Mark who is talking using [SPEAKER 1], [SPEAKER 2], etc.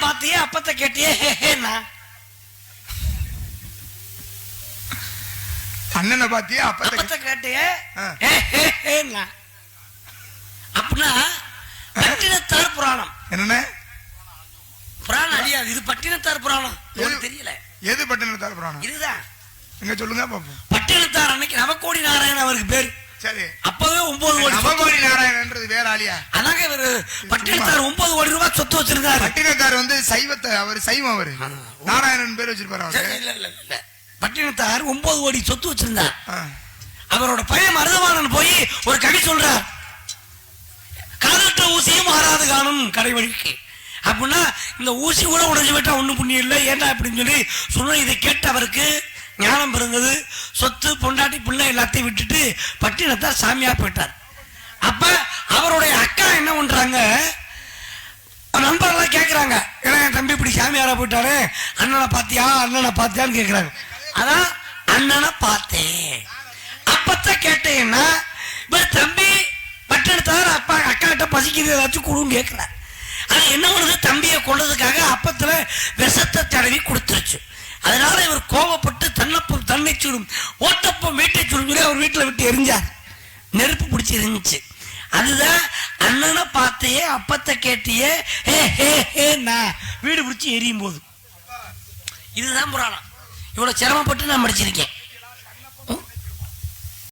[SPEAKER 1] பாத்தியே அப்பத்தை கேட்டியே
[SPEAKER 2] அண்ணனை பாத்தியே அப்பத்தை
[SPEAKER 1] கேட்டியே அப்படின்னா பட்டினத்தார் புராணம்.
[SPEAKER 2] என்ன
[SPEAKER 1] புராணம் அழியாது, இது பட்டினத்தார் புராணம். தெரியல
[SPEAKER 2] எது பட்டினத்தார் புராணம்?
[SPEAKER 1] இதுதான்.
[SPEAKER 2] எங்க சொல்லுங்க பாப்போம்.
[SPEAKER 1] பட்டினத்தார் அன்னைக்கு நவகோடி நாராயணன் அவருக்கு பேரு.
[SPEAKER 2] சரி,
[SPEAKER 1] அப்பவே 9 கோடி.
[SPEAKER 2] நவகோடி நாராயணன்றது வேற ஆளியா?
[SPEAKER 1] அதாங்க இவரு பட்டினத்தார் 9 கோடி ரூபாய் சொத்து வச்சிருக்காரு.
[SPEAKER 2] பட்டினத்தார் வந்து சைவத்தை, அவர் சைவம், அவரு நாராயணன் பேர் வச்சிருப்பாரு.
[SPEAKER 1] இல்ல இல்ல இல்ல, பட்டினத்தார் 9 கோடி சொத்து வச்சிருந்தார். அவரோட பையன் மருதவாணன் போய் ஒரு கவி சொல்றார், காதற்ற ஊசியும் மாறாது காணும் கடை வழிக்கு. அப்படின்னா இந்த ஊசி கூட உடைஞ்சு விட்டா ஒண்ணும் புண்ணியம் இல்லை ஏன்னா அப்படின்னு சொல்லி சொன்ன. இதை கேட்டு அவருக்கு ஞானம் பிறந்தது. சொத்து பொண்டாட்டி பிள்ளை எல்லாத்தையும் விட்டுட்டு பட்டினத்தார் சாமியா போயிட்டார். அப்ப அவருடைய அக்கா என்ன பண்றாங்க, நண்பர்கள்லாம் கேட்கிறாங்க, ஏன்னா என் தம்பி இப்படி சாமியாரா போயிட்டாரு, அண்ணனை பாத்தியா அண்ணனை பாத்தியான்னு கேட்கிறாங்க. அதான் அண்ணனை பார்த்தேன் அப்பத்த கேட்டேன்னா தம்பி பட்டினத்தார் அப்பா அக்கா கிட்ட பசிக்கிறது ஏதாச்சும் கொடுன்னு கேட்கிறார். அது என்ன பண்ணுது, தம்பியை கொண்டதுக்காக அப்பத்துல விஷத்தை தடவி கொடுத்துருச்சு. அதனால இவர் கோபப்பட்டு தன்னப்பம் தன்னை சுடும் ஓட்டப்பம் வீட்டை சுடும் சொல்லி அவர் வீட்டுல விட்டு எரிஞ்சார். நெருப்பு பிடிச்சி இருந்துச்சு. அதுதான் அண்ணனை பார்த்தையே அப்பத்தை கேட்டியே வீடு பிடிச்சி எரியும் போது. இதுதான் புராணம். இவ்வளவு சிரமப்பட்டு நான் படிச்சிருக்கேன்.